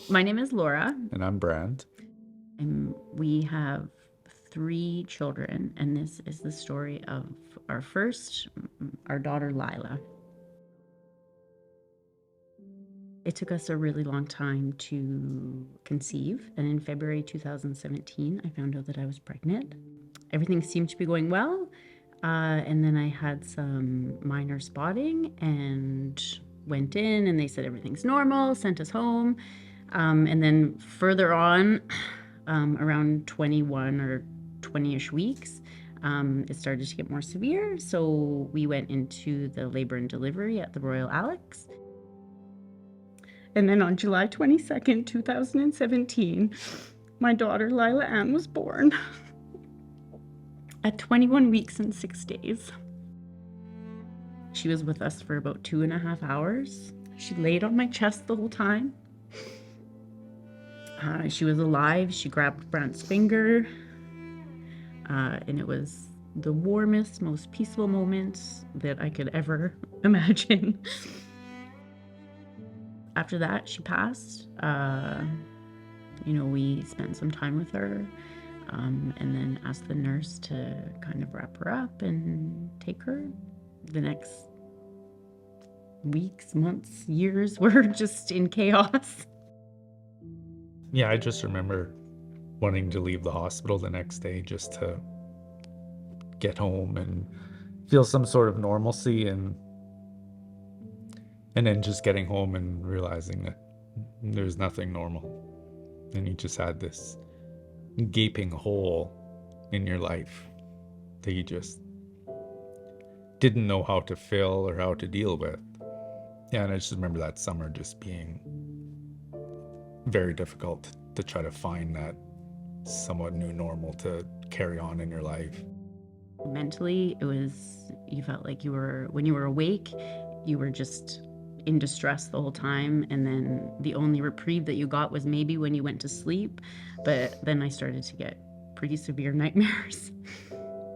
My name is Laura, And I'm Brant. and we have 3 children, and this is the story of our first, our daughter Lila. It took us a really long time to conceive, and in February 2017, I found out that I was pregnant. Everything seemed to be going well, and then I had some minor spotting and went in, and they said everything's normal, sent us home. And then further on, around 21 or 20-ish weeks, it started to get more severe. So we went into the labor and delivery at the Royal Alex. And then on July 22nd, 2017, my daughter Lila Anne was born at 21 weeks and 6 days. She was with us for about 2.5 hours. She laid on my chest the whole time. She was alive. She grabbed Brant's finger, and it was the warmest, most peaceful moments that I could ever imagine. After that, she passed. We spent some time with her, and then asked the nurse to kind of wrap her up and take her. The next weeks, months, years were just in chaos. Yeah, I just remember wanting to leave the hospital the next day just to get home and feel some sort of normalcy and then just getting home and realizing that there's nothing normal. And you just had this gaping hole in your life that you just didn't know how to fill or how to deal with. Yeah, and I just remember that summer just being very difficult to try to find that somewhat new normal to carry on in your life. Mentally, you felt like when you were awake, you were just in distress the whole time. And then the only reprieve that you got was maybe when you went to sleep. But then I started to get pretty severe nightmares.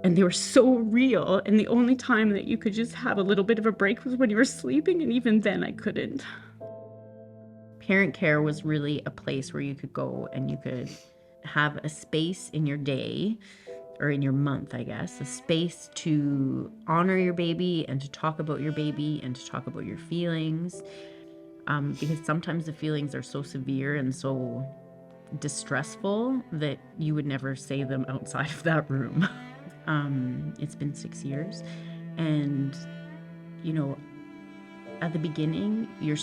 And they were so real. And the only time that you could just have a little bit of a break was when you were sleeping. And even then, I couldn't. Parent care was really a place where you could go and you could have a space in your day or in your month, I guess, a space to honor your baby and to talk about your baby and to talk about your feelings. Because sometimes the feelings are so severe and so distressful that you would never say them outside of that room. It's been 6 years, and at the beginning, your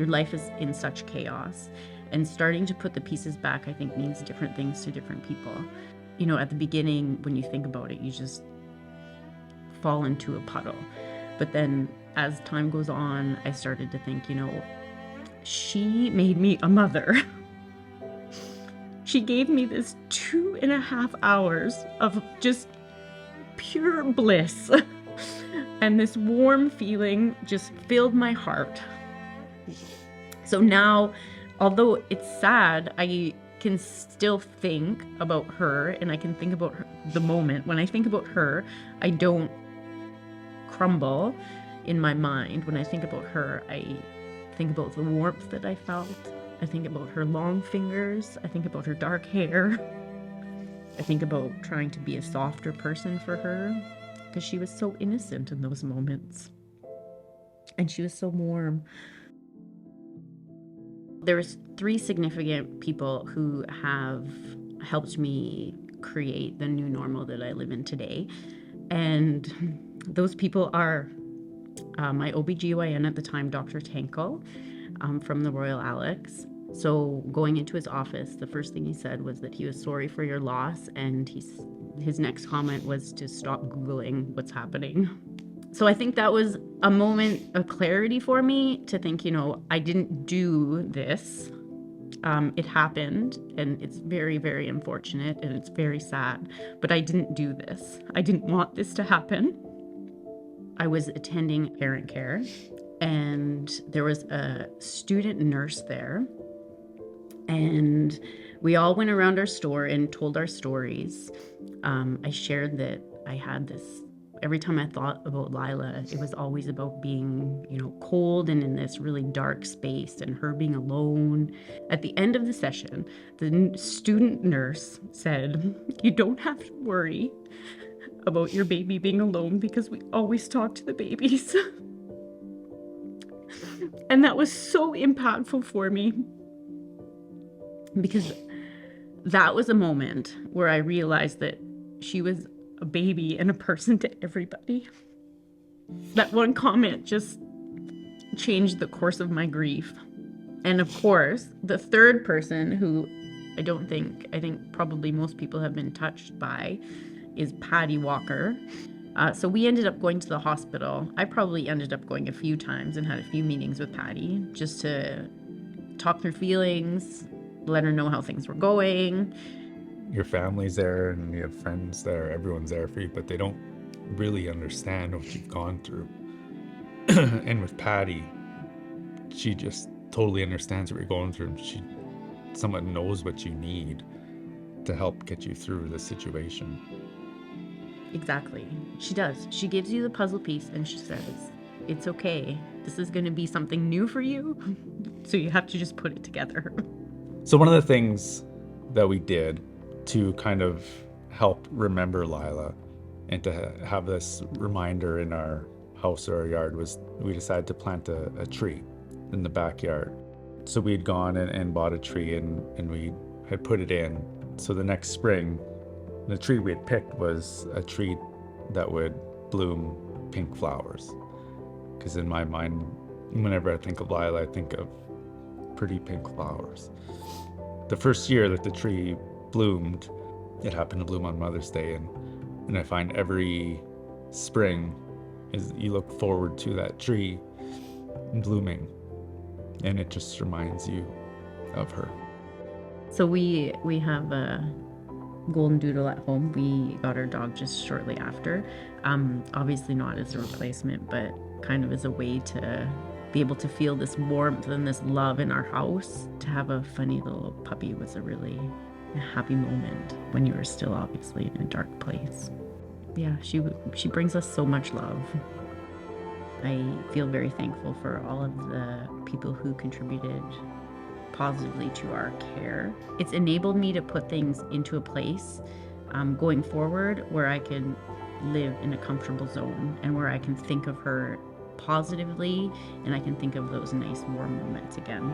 life is in such chaos, and starting to put the pieces back, I think, means different things to different people. At the beginning, when you think about it, you just fall into a puddle. But then as time goes on, I started to think, she made me a mother. She gave me this 2.5 hours of just pure bliss. And this warm feeling just filled my heart. So now, although it's sad, I can still think about her, and I can think about the moment. When I think about her, I don't crumble in my mind. When I think about her, I think about the warmth that I felt. I think about her long fingers. I think about her dark hair. I think about trying to be a softer person for her, because she was so innocent in those moments. And she was so warm. There was 3 significant people who have helped me create the new normal that I live in today. And those people are my OBGYN at the time, Dr. Tanko, from the Royal Alex. So going into his office, the first thing he said was that he was sorry for your loss, and his next comment was to stop Googling what's happening. So I think that was a moment of clarity for me to think, I didn't do this. It happened, and it's very, very unfortunate, and it's very sad, but I didn't do this. I didn't want this to happen. I was attending parent care, and there was a student nurse there, and we all went around our store and told our stories. I shared that I had this Every time I thought about Lila, it was always about being, cold and in this really dark space and her being alone. At the end of the session, the student nurse said, "You don't have to worry about your baby being alone because we always talk to the babies." And that was so impactful for me because that was a moment where I realized that she was a baby and a person to everybody. That one comment just changed the course of my grief. And of course, the third person who I think probably most people have been touched by is Patty Walker. So we ended up going to the hospital. I probably ended up going a few times and had a few meetings with Patty just to talk through feelings, let her know how things were going. Your family's there and you have friends there, everyone's there for you, but they don't really understand what you've gone through. And with Patty, she just totally understands what you're going through. Someone knows what you need to help get you through the situation. Exactly. She does. She gives you the puzzle piece and she says, "It's okay. This is going to be something new for you. So you have to just put it together." So one of the things that we did to kind of help remember Lila and to have this reminder in our house or our yard was we decided to plant a tree in the backyard. So we had gone and bought a tree and we had put it in. So the next spring, the tree we had picked was a tree that would bloom pink flowers. Because in my mind, whenever I think of Lila, I think of pretty pink flowers. The first year that the tree bloomed, it happened to bloom on Mother's Day, and I find every spring is you look forward to that tree blooming, and it just reminds you of her. So we have a golden doodle at home. We got our dog just shortly after. Obviously not as a replacement, but kind of as a way to be able to feel this warmth and this love in our house. To have a funny little puppy was a really happy moment when you were still obviously in a dark place. Yeah, she brings us so much love. I feel very thankful for all of the people who contributed positively to our care. It's enabled me to put things into a place going forward where I can live in a comfortable zone and where I can think of her positively and I can think of those nice warm moments again.